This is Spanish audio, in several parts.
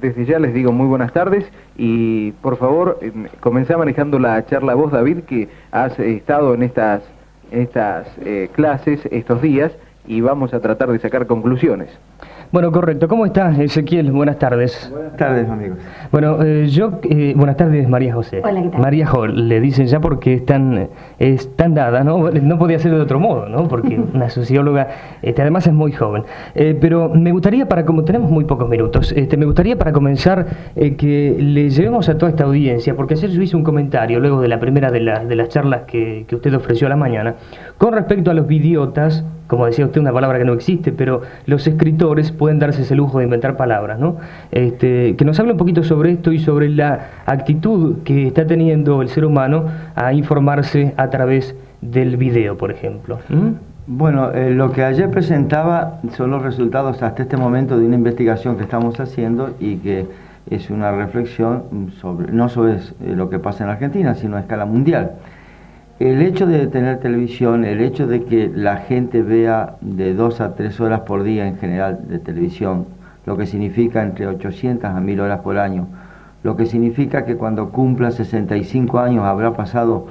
Desde ya les digo muy buenas tardes y por favor comenzá manejando la charla vos, David, que has estado en estas clases estos días y vamos a tratar de sacar conclusiones. Bueno, correcto. ¿Cómo estás, Ezequiel? Buenas tardes. Buenas tardes, amigos. Bueno, buenas tardes, María José. Hola, ¿qué tal? María Jo, le dicen ya porque es tan dada, ¿no? No podía ser de otro modo, ¿no? Porque una socióloga, además es muy joven. Pero me gustaría, como tenemos muy pocos minutos, me gustaría para comenzar que le llevemos a toda esta audiencia, porque ayer yo hice un comentario, luego de la primera de las charlas que usted ofreció a la mañana, con respecto a los vidiotas. Como decía usted, una palabra que no existe, pero los escritores pueden darse ese lujo de inventar palabras, ¿no? Que nos hable un poquito sobre esto y sobre la actitud que está teniendo el ser humano a informarse a través del video, por ejemplo. Bueno, lo que ayer presentaba son los resultados hasta este momento de una investigación que estamos haciendo y que es una reflexión no sobre lo que pasa en Argentina, sino a escala mundial. El hecho de tener televisión, el hecho de que la gente vea de 2 a 3 horas por día en general de televisión, lo que significa entre 800 a 1000 horas por año, lo que significa que cuando cumpla 65 años habrá pasado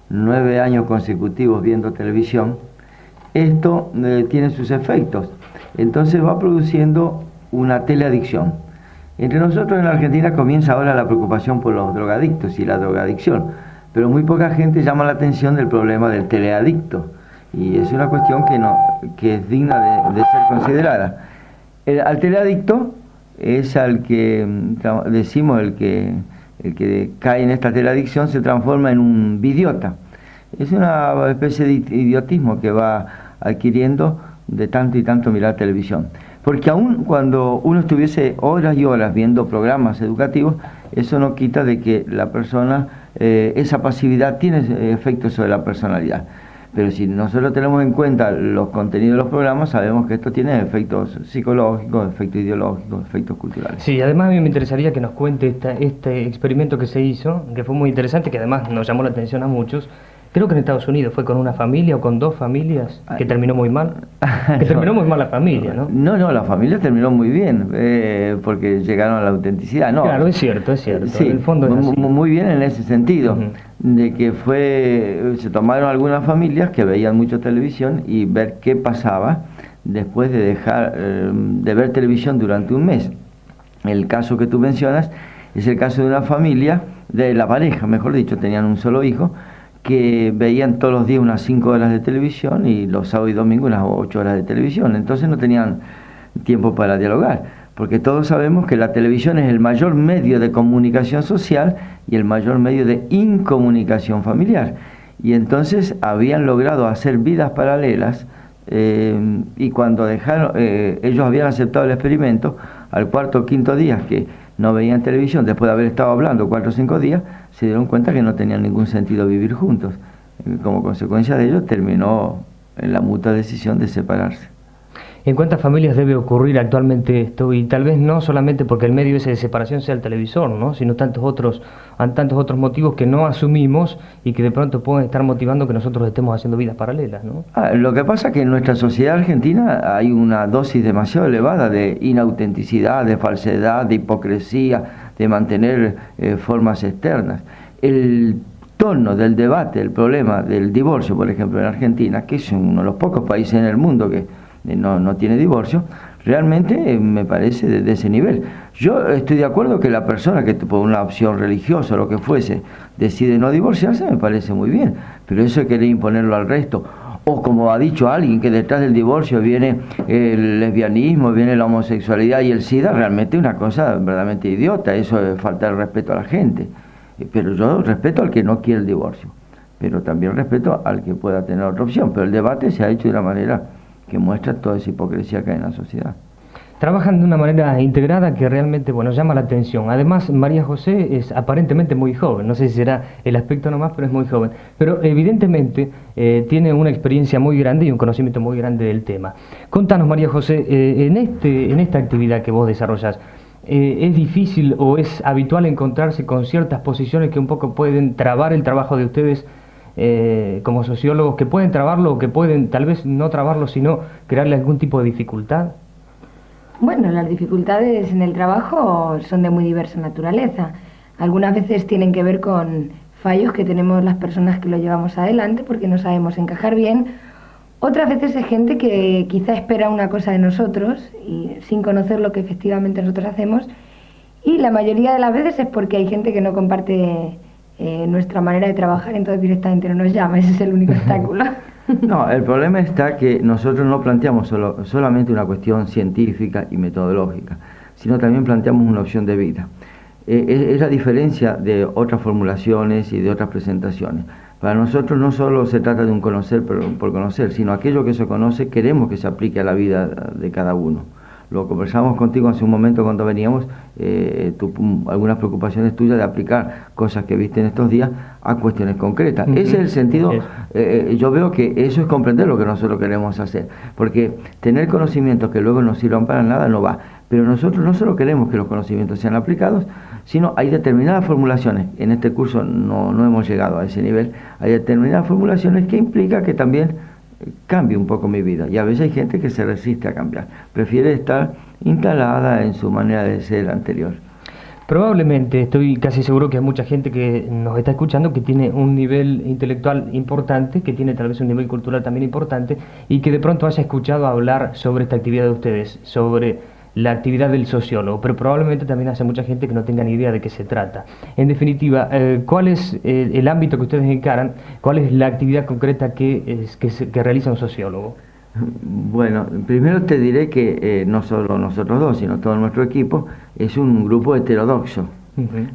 9 años consecutivos viendo televisión, esto tiene sus efectos. Entonces va produciendo una teleadicción. Entre nosotros en la Argentina comienza ahora la preocupación por los drogadictos y la drogadicción. Pero muy poca gente llama la atención del problema del teleadicto y es una cuestión que es digna de ser considerada. Al teleadicto es al que decimos el que cae en esta teleadicción se transforma en un vidiota. Es una especie de idiotismo que va adquiriendo de tanto y tanto mirar televisión. Porque aun cuando uno estuviese horas y horas viendo programas educativos, eso no quita de que la persona, esa pasividad tiene efectos sobre la personalidad. Pero si nosotros tenemos en cuenta los contenidos de los programas, sabemos que esto tiene efectos psicológicos, efectos ideológicos, efectos culturales. Sí, además a mí me interesaría que nos cuente este experimento que se hizo, que fue muy interesante, que además nos llamó la atención a muchos. Creo que en Estados Unidos fue con una familia o con 2 familias, que terminó muy mal. Que terminó muy mal la familia, ¿no? No, la familia terminó muy bien, porque llegaron a la autenticidad. No, claro, es cierto. Sí, en el fondo es así. Muy bien en ese sentido, de que se tomaron algunas familias que veían mucho televisión y ver qué pasaba después de dejar de ver televisión durante un mes. El caso que tú mencionas es el caso de una familia, de la pareja, mejor dicho, tenían un solo hijo, que veían todos los días unas 5 horas de televisión y los sábados y domingos unas 8 horas de televisión. Entonces no tenían tiempo para dialogar, porque todos sabemos que la televisión es el mayor medio de comunicación social y el mayor medio de incomunicación familiar. Y entonces habían logrado hacer vidas paralelas y cuando ellos habían aceptado el experimento, al 4º o 5º día que no veían televisión, después de haber estado hablando 4 o 5 días, se dieron cuenta que no tenían ningún sentido vivir juntos. Como consecuencia de ello, terminó en la mutua decisión de separarse. ¿En cuántas familias debe ocurrir actualmente esto? Y tal vez no solamente porque el medio ese de separación sea el televisor, ¿no? Sino tantos otros motivos que no asumimos y que de pronto pueden estar motivando que nosotros estemos haciendo vidas paralelas, ¿no? Lo que pasa es que en nuestra sociedad argentina hay una dosis demasiado elevada de inautenticidad, de falsedad, de hipocresía, de mantener formas externas. El tono del debate, el problema del divorcio, por ejemplo, en Argentina, que es uno de los pocos países en el mundo que no tiene divorcio, realmente me parece de ese nivel. Yo estoy de acuerdo que la persona que por una opción religiosa o lo que fuese decide no divorciarse, me parece muy bien, pero eso de querer imponerlo al resto, o como ha dicho alguien, que detrás del divorcio viene el lesbianismo, viene la homosexualidad y el SIDA, realmente es una cosa verdaderamente idiota. Eso es faltar el respeto a la gente. Pero yo respeto al que no quiere el divorcio, pero también respeto al que pueda tener otra opción, pero el debate se ha hecho de una manera que muestra toda esa hipocresía que hay en la sociedad. Trabajan de una manera integrada que realmente, llama la atención. Además, María José es aparentemente muy joven, no sé si será el aspecto nomás, pero es muy joven. Pero evidentemente tiene una experiencia muy grande y un conocimiento muy grande del tema. Contanos, María José, en esta actividad que vos desarrollás, ¿es difícil o es habitual encontrarse con ciertas posiciones que un poco pueden trabar el trabajo de ustedes como sociólogos, que pueden trabarlo o que pueden tal vez no trabarlo, sino crearle algún tipo de dificultad? Bueno, las dificultades en el trabajo son de muy diversa naturaleza. Algunas veces tienen que ver con fallos que tenemos las personas que lo llevamos adelante porque no sabemos encajar bien. Otras veces es gente que quizá espera una cosa de nosotros y sin conocer lo que efectivamente nosotros hacemos. Y la mayoría de las veces es porque hay gente que no comparte nuestra manera de trabajar, entonces directamente no nos llama. Ese es el único obstáculo. No, el problema está que nosotros no planteamos solamente una cuestión científica y metodológica, sino también planteamos una opción de vida. Es la diferencia de otras formulaciones y de otras presentaciones. Para nosotros no solo se trata de un conocer por conocer, sino aquello que se conoce queremos que se aplique a la vida de cada uno. Lo conversamos contigo hace un momento cuando veníamos, algunas preocupaciones tuyas de aplicar cosas que viste en estos días a cuestiones concretas. Ese es el sentido, yo veo que eso es comprender lo que nosotros queremos hacer, porque tener conocimientos que luego no sirvan para nada no va. Pero nosotros no solo queremos que los conocimientos sean aplicados, sino hay determinadas formulaciones, en este curso no hemos llegado a ese nivel, hay determinadas formulaciones que implica que también cambie un poco mi vida, y a veces hay gente que se resiste a cambiar, prefiere estar instalada en su manera de ser anterior. Probablemente, estoy casi seguro que hay mucha gente que nos está escuchando que tiene un nivel intelectual importante, que tiene tal vez un nivel cultural también importante, y que de pronto haya escuchado hablar sobre esta actividad de ustedes, sobre la actividad del sociólogo, pero probablemente también haya mucha gente que no tenga ni idea de qué se trata. En definitiva, ¿cuál es el ámbito que ustedes encaran? ¿Cuál es la actividad concreta que realiza un sociólogo? Bueno, primero te diré que no solo nosotros dos, sino todo nuestro equipo es un grupo heterodoxo.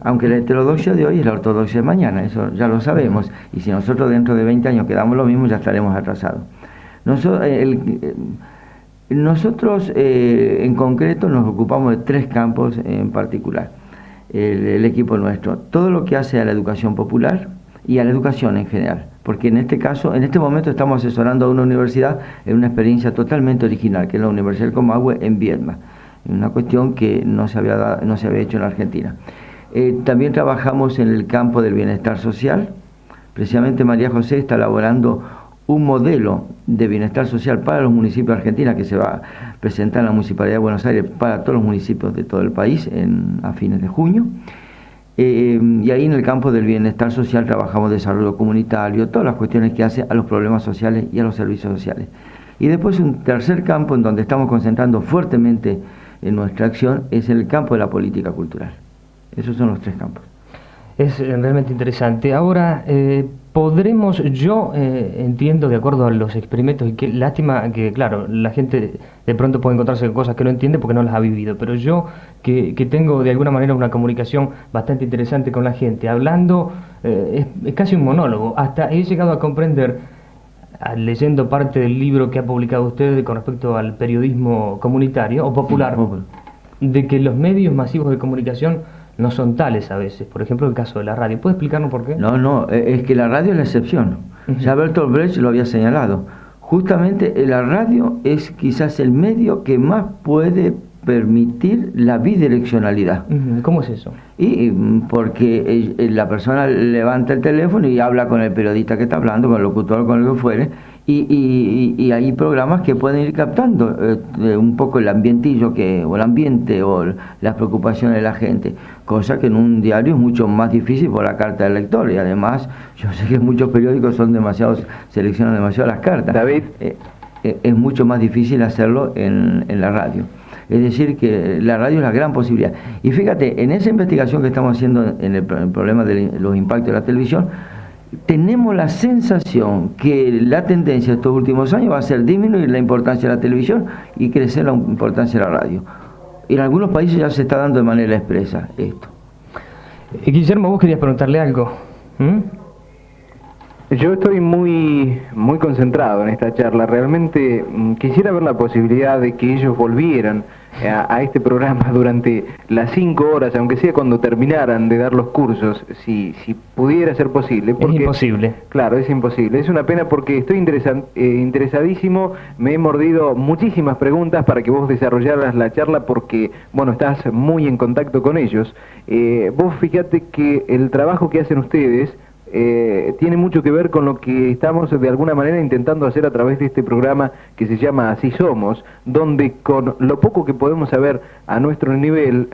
Aunque la heterodoxia de hoy es la ortodoxia de mañana, eso ya lo sabemos, y si nosotros dentro de 20 años quedamos lo mismo, ya estaremos atrasados. Nosotros en concreto nos ocupamos de 3 campos en particular, el equipo nuestro, todo lo que hace a la educación popular y a la educación en general, porque en este caso, en este momento estamos asesorando a una universidad en una experiencia totalmente original, que es la Universidad del Comahue en Viedma, una cuestión que no se había hecho en la Argentina. También trabajamos en el campo del bienestar social. Precisamente María José está elaborando un modelo de bienestar social para los municipios de Argentina que se va a presentar en la Municipalidad de Buenos Aires para todos los municipios de todo el país a fines de junio. Y ahí en el campo del bienestar social trabajamos desarrollo comunitario, todas las cuestiones que hace a los problemas sociales y a los servicios sociales. Y después un tercer campo en donde estamos concentrando fuertemente en nuestra acción es el campo de la política cultural. Esos son los 3 campos. Es realmente interesante. Ahora, yo entiendo de acuerdo a los experimentos, y qué lástima que, claro, la gente de pronto puede encontrarse con cosas que no entiende porque no las ha vivido, pero yo que tengo de alguna manera una comunicación bastante interesante con la gente, hablando, es casi un monólogo, hasta he llegado a comprender, leyendo parte del libro que ha publicado usted con respecto al periodismo comunitario o popular, de que los medios masivos de comunicación no son tales a veces. Por ejemplo, el caso de la radio. ¿Puede explicarnos por qué? No, es que la radio es la excepción. Ya Bertolt Brecht lo había señalado. Justamente la radio es quizás el medio que más puede permitir la bidireccionalidad. ¿Cómo es eso? Y porque la persona levanta el teléfono y habla con el periodista que está hablando, con el locutor, con el que fuere, y hay programas que pueden ir captando un poco el ambientillo o el ambiente o las preocupaciones de la gente, cosa que en un diario es mucho más difícil por la carta del lector, y además yo sé que muchos periódicos seleccionan demasiado las cartas. David, es mucho más difícil hacerlo en la radio. Es decir, que la radio es la gran posibilidad. Y fíjate, en esa investigación que estamos haciendo en el problema de los impactos de la televisión, tenemos la sensación que la tendencia de estos últimos años va a ser disminuir la importancia de la televisión y crecer la importancia de la radio. En algunos países ya se está dando de manera expresa esto. Guillermo, vos querías preguntarle algo. Yo estoy muy concentrado en esta charla. Realmente quisiera ver la posibilidad de que ellos volvieran a este programa durante las 5 horas, aunque sea cuando terminaran de dar los cursos, si pudiera ser posible. Porque, es imposible. Claro, es imposible. Es una pena porque estoy interesadísimo. Me he mordido muchísimas preguntas para que vos desarrollaras la charla porque, bueno, estás muy en contacto con ellos. Vos fíjate que el trabajo que hacen ustedes tiene mucho que ver con lo que estamos de alguna manera intentando hacer a través de este programa que se llama Así Somos, donde con lo poco que podemos saber a nuestro nivel,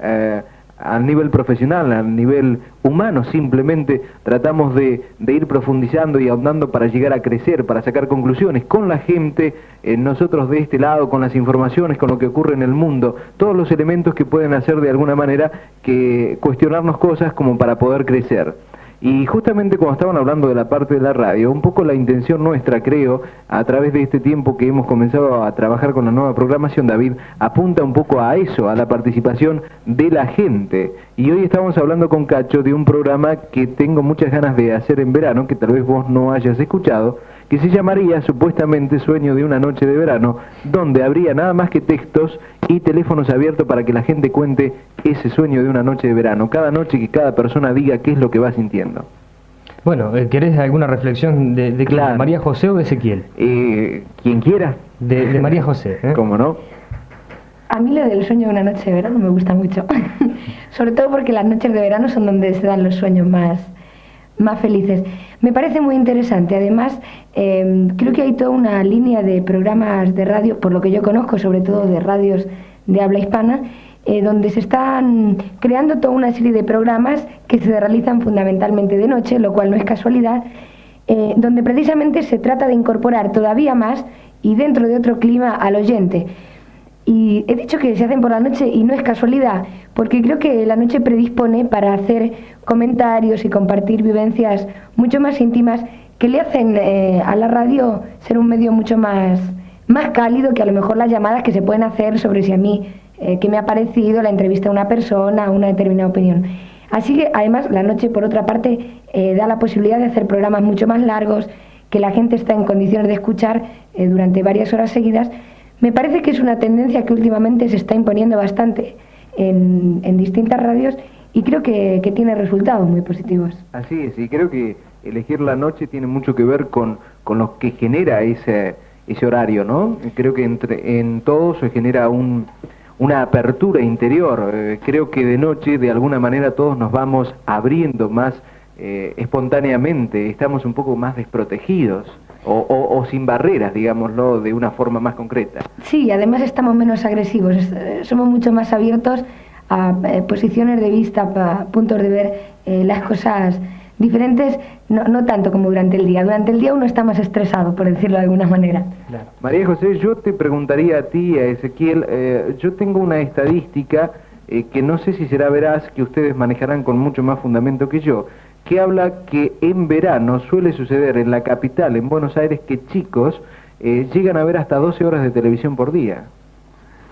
al nivel profesional, al nivel humano, simplemente tratamos de ir profundizando y ahondando para llegar a crecer, para sacar conclusiones con la gente, nosotros de este lado, con las informaciones, con lo que ocurre en el mundo, todos los elementos que pueden hacer de alguna manera que cuestionarnos cosas como para poder crecer. Y justamente cuando estaban hablando de la parte de la radio, un poco la intención nuestra, creo, a través de este tiempo que hemos comenzado a trabajar con la nueva programación, David, apunta un poco a eso, a la participación de la gente. Y hoy estamos hablando con Cacho de un programa que tengo muchas ganas de hacer en verano, que tal vez vos no hayas escuchado, que se llamaría supuestamente Sueño de una noche de verano, donde habría nada más que textos y teléfonos abiertos para que la gente cuente ese sueño de una noche de verano, cada noche que cada persona diga qué es lo que va sintiendo. Bueno, ¿querés alguna reflexión de Claro. María José o de Ezequiel? Quien quiera. De María José. ¿Cómo no? A mí lo del sueño de una noche de verano me gusta mucho, sobre todo porque las noches de verano son donde se dan los sueños más felices. Me parece muy interesante, además creo que hay toda una línea de programas de radio, por lo que yo conozco, sobre todo de radios de habla hispana, donde se están creando toda una serie de programas que se realizan fundamentalmente de noche, lo cual no es casualidad, donde precisamente se trata de incorporar todavía más y dentro de otro clima al oyente. Y he dicho que se hacen por la noche y no es casualidad, porque creo que la noche predispone para hacer comentarios y compartir vivencias mucho más íntimas que le hacen a la radio ser un medio mucho más cálido que a lo mejor las llamadas que se pueden hacer sobre si a mí, qué me ha parecido la entrevista a una persona, una determinada opinión. Así que además la noche por otra parte da la posibilidad de hacer programas mucho más largos que la gente está en condiciones de escuchar durante varias horas seguidas. Me parece que es una tendencia que últimamente se está imponiendo bastante en distintas radios y creo que tiene resultados muy positivos. Así es, y creo que elegir la noche tiene mucho que ver con lo que genera ese horario, ¿no? Creo que en todo se genera una apertura interior. Creo que de noche, de alguna manera, todos nos vamos abriendo más espontáneamente, estamos un poco más desprotegidos. O sin barreras, digámoslo, de una forma más concreta. Sí, además estamos menos agresivos, somos mucho más abiertos a posiciones de vista, a puntos de ver las cosas diferentes, no tanto como durante el día. Durante el día uno está más estresado, por decirlo de alguna manera. Claro. María José, yo te preguntaría a ti, a Ezequiel, yo tengo una estadística que no sé si será veraz, que ustedes manejarán con mucho más fundamento que yo, que habla que en verano suele suceder en la capital, en Buenos Aires, que chicos llegan a ver hasta 12 horas de televisión por día.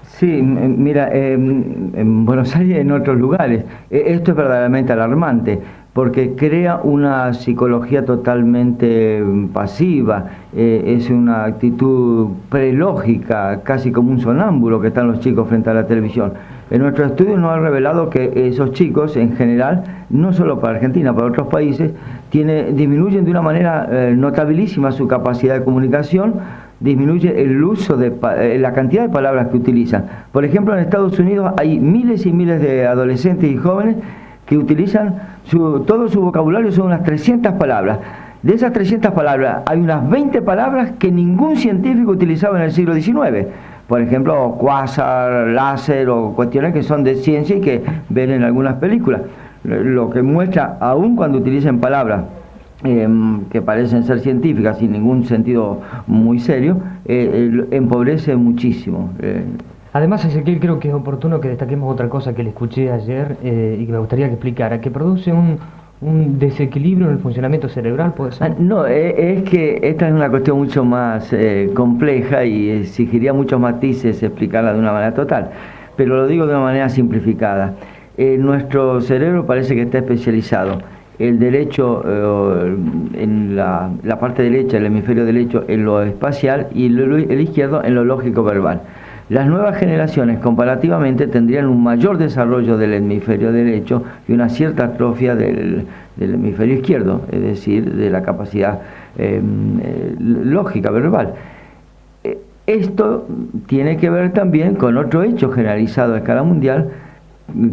Sí, mira, en Buenos Aires y en otros lugares, esto es verdaderamente alarmante, porque crea una psicología totalmente pasiva, es una actitud prelógica, casi como un sonámbulo que están los chicos frente a la televisión. En nuestro estudio nos ha revelado que esos chicos, en general, no solo para Argentina, para otros países, disminuyen de una manera notabilísima su capacidad de comunicación, disminuye el uso de la cantidad de palabras que utilizan. Por ejemplo, en Estados Unidos hay miles y miles de adolescentes y jóvenes que utilizan todo su vocabulario, son unas 300 palabras. De esas 300 palabras, hay unas 20 palabras que ningún científico utilizaba en el siglo XIX. Por ejemplo, cuásar, láser o cuestiones que son de ciencia y que ven en algunas películas. Lo que muestra, aún cuando utilicen palabras que parecen ser científicas sin ningún sentido muy serio, empobrece muchísimo. Además, Ezequiel, creo que es oportuno que destaquemos otra cosa que le escuché ayer y que me gustaría que explicara, que produce un desequilibrio en el funcionamiento cerebral, ¿puede ser? No, es que esta es una cuestión mucho más compleja y exigiría muchos matices explicarla de una manera total, pero lo digo de una manera simplificada. Nuestro cerebro parece que está especializado. El derecho, en la parte derecha, el hemisferio derecho en lo espacial y el izquierdo en lo lógico-verbal. Las nuevas generaciones comparativamente tendrían un mayor desarrollo del hemisferio derecho y una cierta atrofia del hemisferio izquierdo, es decir, de la capacidad lógica, verbal. Esto tiene que ver también con otro hecho generalizado a escala mundial,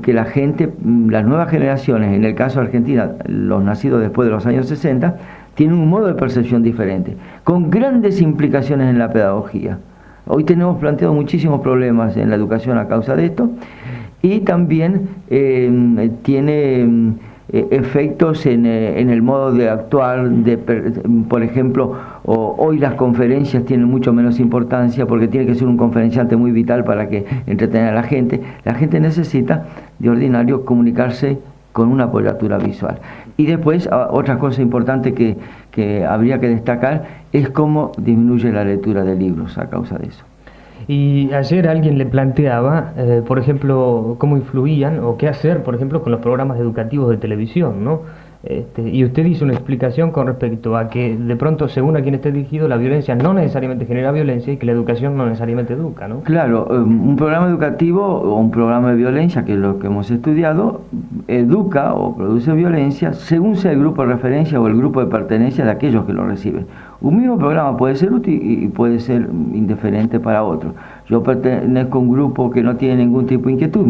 que la gente, las nuevas generaciones, en el caso de Argentina, los nacidos después de los años 60, tienen un modo de percepción diferente, con grandes implicaciones en la pedagogía. Hoy tenemos planteado muchísimos problemas en la educación a causa de esto, y también tiene efectos en el modo de actuar, por ejemplo, hoy las conferencias tienen mucho menos importancia porque tiene que ser un conferenciante muy vital para que entretenga a la gente. La gente necesita, de ordinario, comunicarse con una apoyatura visual. Y después, otra cosa importante que habría que destacar es cómo disminuye la lectura de libros a causa de eso. Y ayer alguien le planteaba, por ejemplo, cómo influían o qué hacer, por ejemplo, con los programas educativos de televisión, ¿no? Y usted hizo una explicación con respecto a que de pronto, según a quien esté dirigido, la violencia no necesariamente genera violencia y que la educación no necesariamente educa, ¿no? Claro, un programa educativo o un programa de violencia, que es lo que hemos estudiado, educa o produce violencia según sea el grupo de referencia o el grupo de pertenencia de aquellos que lo reciben. Un mismo programa puede ser útil y puede ser indiferente para otro. Yo pertenezco a un grupo que no tiene ningún tipo de inquietud.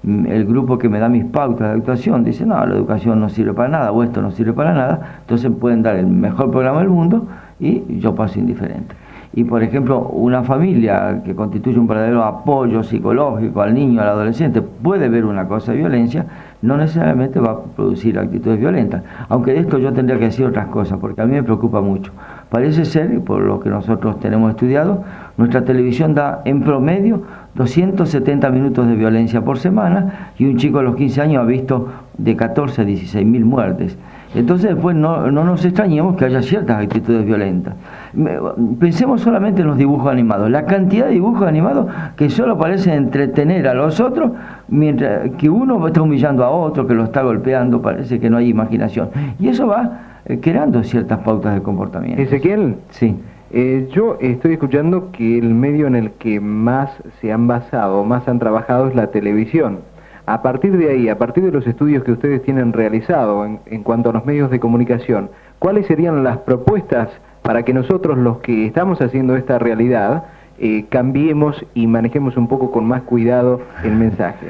El grupo que me da mis pautas de actuación dice, no, la educación no sirve para nada, o esto no sirve para nada, entonces pueden dar el mejor programa del mundo y yo paso indiferente. Y por ejemplo, una familia que constituye un verdadero apoyo psicológico al niño, al adolescente, puede ver una cosa de violencia, no necesariamente va a producir actitudes violentas. Aunque de esto yo tendría que decir otras cosas, porque a mí me preocupa mucho. Parece ser, por lo que nosotros tenemos estudiado, nuestra televisión da en promedio 270 minutos de violencia por semana, y un chico a los 15 años ha visto de 14 a 16 mil muertes. Entonces después no nos extrañemos que haya ciertas actitudes violentas. Pensemos solamente en los dibujos animados, la cantidad de dibujos animados que solo parecen entretener a los otros, mientras que uno está humillando a otro, que lo está golpeando, parece que no hay imaginación. Y eso va creando ciertas pautas de comportamiento. Ezequiel, sí. Yo estoy escuchando que el medio en el que más se han basado, más han trabajado es la televisión. A partir de ahí, a partir de los estudios que ustedes tienen realizado en cuanto a los medios de comunicación, ¿cuáles serían las propuestas para que nosotros, los que estamos haciendo esta realidad, cambiemos y manejemos un poco con más cuidado el mensaje?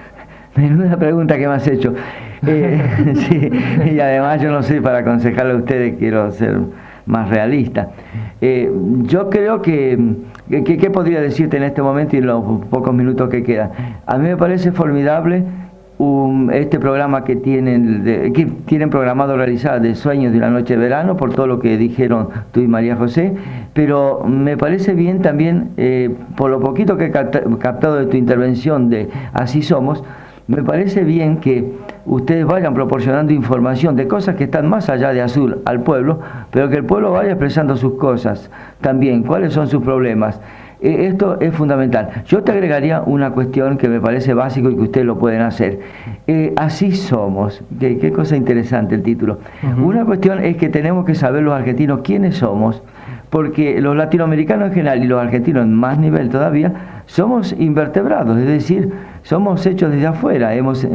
Menuda pregunta que me has hecho. Sí, y además yo no soy para aconsejarle a ustedes, quiero ser más realista. Yo creo que ¿qué podría decirte en este momento y en los pocos minutos que quedan? A mí me parece formidable este programa que tienen programado realizar de Sueños de una Noche de Verano, por todo lo que dijeron tú y María José, pero me parece bien también, por lo poquito que he captado de tu intervención de Así Somos, me parece bien que ustedes vayan proporcionando información de cosas que están más allá de Azul al pueblo, pero que el pueblo vaya expresando sus cosas también, cuáles son sus problemas. Esto es fundamental. Yo te agregaría una cuestión que me parece básico y que ustedes lo pueden hacer. Así somos. Qué cosa interesante el título. Una cuestión es que tenemos que saber los argentinos quiénes somos, porque los latinoamericanos en general y los argentinos en más nivel todavía somos invertebrados, es decir, somos hechos desde afuera, hemos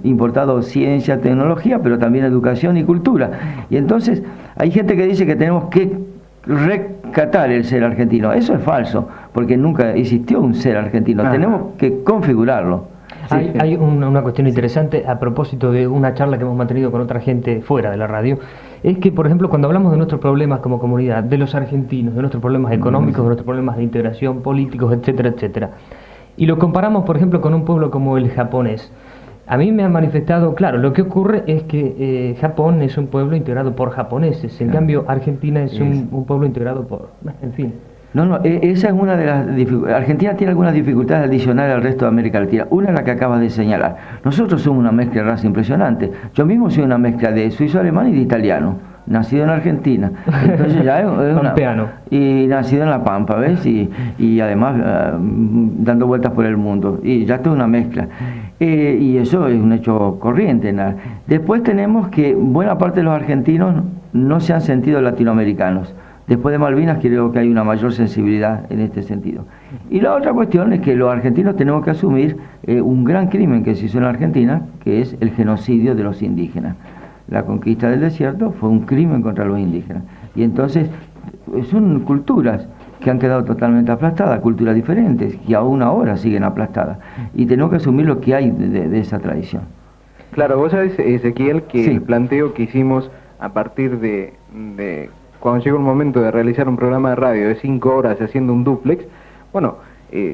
importado ciencia, tecnología, pero también educación y cultura. Y entonces hay gente que dice que tenemos que rescatar el ser argentino. Eso es falso, porque nunca existió un ser argentino, tenemos que configurarlo. Hay una cuestión interesante a propósito de una charla que hemos mantenido con otra gente fuera de la radio. Es que, por ejemplo, cuando hablamos de nuestros problemas como comunidad, de los argentinos, de nuestros problemas económicos, de nuestros problemas de integración, políticos, etcétera, etcétera, y lo comparamos, por ejemplo, con un pueblo como el japonés, a mí me han manifestado, claro, lo que ocurre es que Japón es un pueblo integrado por japoneses, en cambio Argentina es un pueblo integrado por, en fin. No, esa es una de las dificultades. Argentina tiene algunas dificultades adicionales al resto de América Latina. Una es la que acabas de señalar. Nosotros somos una mezcla de raza impresionante. Yo mismo soy una mezcla de suizo-alemán y de italiano, nacido en Argentina. Entonces ya y nacido en La Pampa, ¿ves? Y además dando vueltas por el mundo. Y ya esto es una mezcla. Y eso es un hecho corriente. Después tenemos que buena parte de los argentinos no se han sentido latinoamericanos. Después de Malvinas creo que hay una mayor sensibilidad en este sentido. Y la otra cuestión es que los argentinos tenemos que asumir un gran crimen que se hizo en la Argentina, que es el genocidio de los indígenas. La conquista del desierto fue un crimen contra los indígenas. Y entonces son culturas que han quedado totalmente aplastadas, culturas diferentes, que aún ahora siguen aplastadas. Y tenemos que asumir lo que hay de esa tradición. Claro, vos sabés, Ezequiel, que Sí. el planteo que hicimos a partir de cuando llegó el momento de realizar un programa de radio de 5 horas haciendo un dúplex, bueno,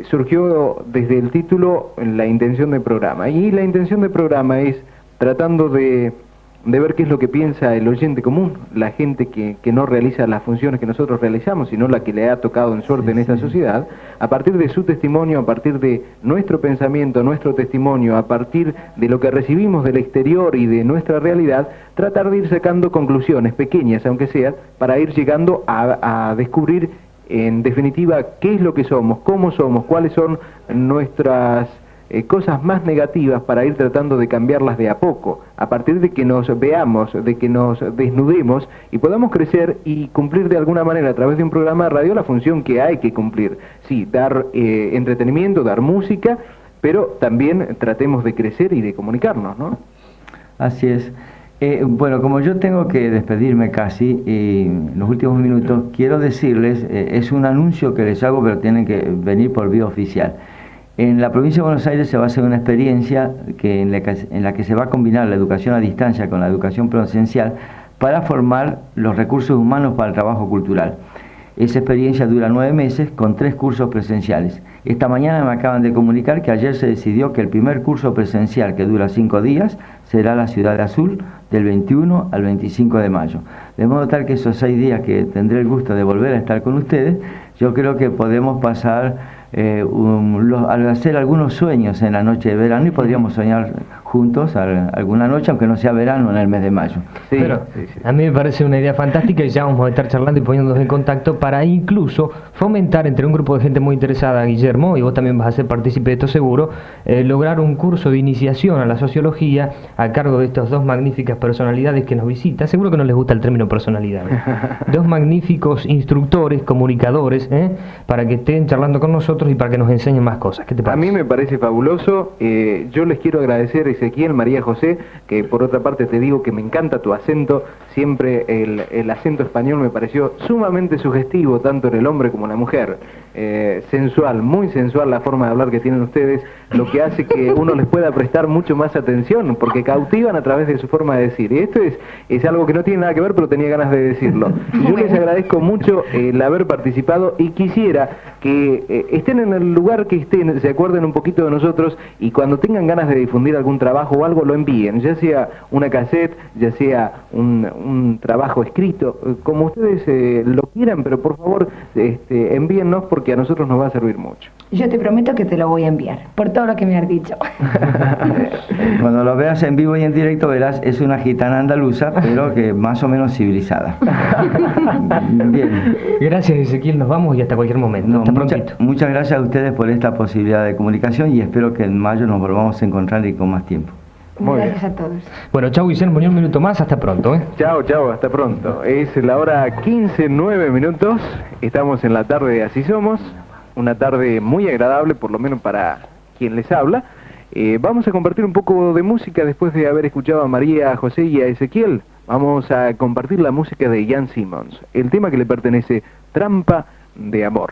surgió desde el título la intención de programa. Y la intención de programa es tratando de ver qué es lo que piensa el oyente común, la gente que no realiza las funciones que nosotros realizamos, sino la que le ha tocado en suerte en esta sociedad, a partir de su testimonio, a partir de nuestro pensamiento, nuestro testimonio, a partir de lo que recibimos del exterior y de nuestra realidad, tratar de ir sacando conclusiones pequeñas, aunque sea, para ir llegando a descubrir en definitiva qué es lo que somos, cómo somos, cuáles son nuestras cosas más negativas, para ir tratando de cambiarlas de a poco, a partir de que nos veamos, de que nos desnudemos y podamos crecer y cumplir de alguna manera a través de un programa de radio la función que hay que cumplir. Sí, dar entretenimiento, dar música, pero también tratemos de crecer y de comunicarnos, ¿no? Así es. Bueno, como yo tengo que despedirme casi en los últimos minutos, quiero decirles, es un anuncio que les hago, pero tienen que venir por vía oficial. En la provincia de Buenos Aires se va a hacer una experiencia en la que se va a combinar la educación a distancia con la educación presencial para formar los recursos humanos para el trabajo cultural. Esa experiencia dura 9 meses con 3 cursos presenciales. Esta mañana me acaban de comunicar que ayer se decidió que el primer curso presencial, que dura 5 días, será la Ciudad de Azul, del 21 al 25 de mayo. De modo tal que esos 6 días que tendré el gusto de volver a estar con ustedes, yo creo que podemos pasar al hacer algunos sueños en la noche de verano, y podríamos soñar juntos alguna noche, aunque no sea verano, en el mes de mayo. Sí, Pero sí, sí. a mí me parece una idea fantástica, y ya vamos a estar charlando y poniéndonos en contacto para incluso fomentar entre un grupo de gente muy interesada, Guillermo, y vos también vas a ser partícipe de esto seguro, lograr un curso de iniciación a la sociología a cargo de estas 2 magníficas personalidades que nos visitan. Seguro que no les gusta el término personalidad. 2 magníficos instructores, comunicadores, para que estén charlando con nosotros y para que nos enseñen más cosas. ¿Qué te A parece? mí me parece fabuloso. Yo les quiero agradecer, Ezequiel, María José, que por otra parte te digo que me encanta tu acento. Siempre el acento español me pareció sumamente sugestivo, tanto en el hombre como en la mujer. Sensual, muy sensual la forma de hablar que tienen ustedes, lo que hace que uno les pueda prestar mucho más atención, porque cautivan a través de su forma de decir. Y esto es algo que no tiene nada que ver, pero tenía ganas de decirlo. Y yo les agradezco mucho el haber participado, y quisiera que estén en el lugar que estén, se acuerden un poquito de nosotros, y cuando tengan ganas de difundir algún trabajo o algo, lo envíen, ya sea una cassette, ya sea un trabajo escrito, como ustedes lo quieran, pero por favor envíennos, porque a nosotros nos va a servir mucho. Yo te prometo que te lo voy a enviar, por todo lo que me has dicho. Cuando lo veas en vivo y en directo verás, es una gitana andaluza, pero que más o menos civilizada. Bien. Gracias, Ezequiel, nos vamos y hasta cualquier momento. No, hasta prontito. muchas gracias a ustedes por esta posibilidad de comunicación, y espero que en mayo nos volvamos a encontrar y con más tiempo. Muy Gracias a todos. Bueno, chau, Guillermo, ni un minuto más, hasta pronto. Chao, chao, hasta pronto. Es la hora 15:09. Estamos en la tarde de Así Somos, una tarde muy agradable, por lo menos para quien les habla. Vamos a compartir un poco de música después de haber escuchado a María José y a Ezequiel. Vamos a compartir la música de Jan Simmons, el tema que le pertenece, Trampa de Amor.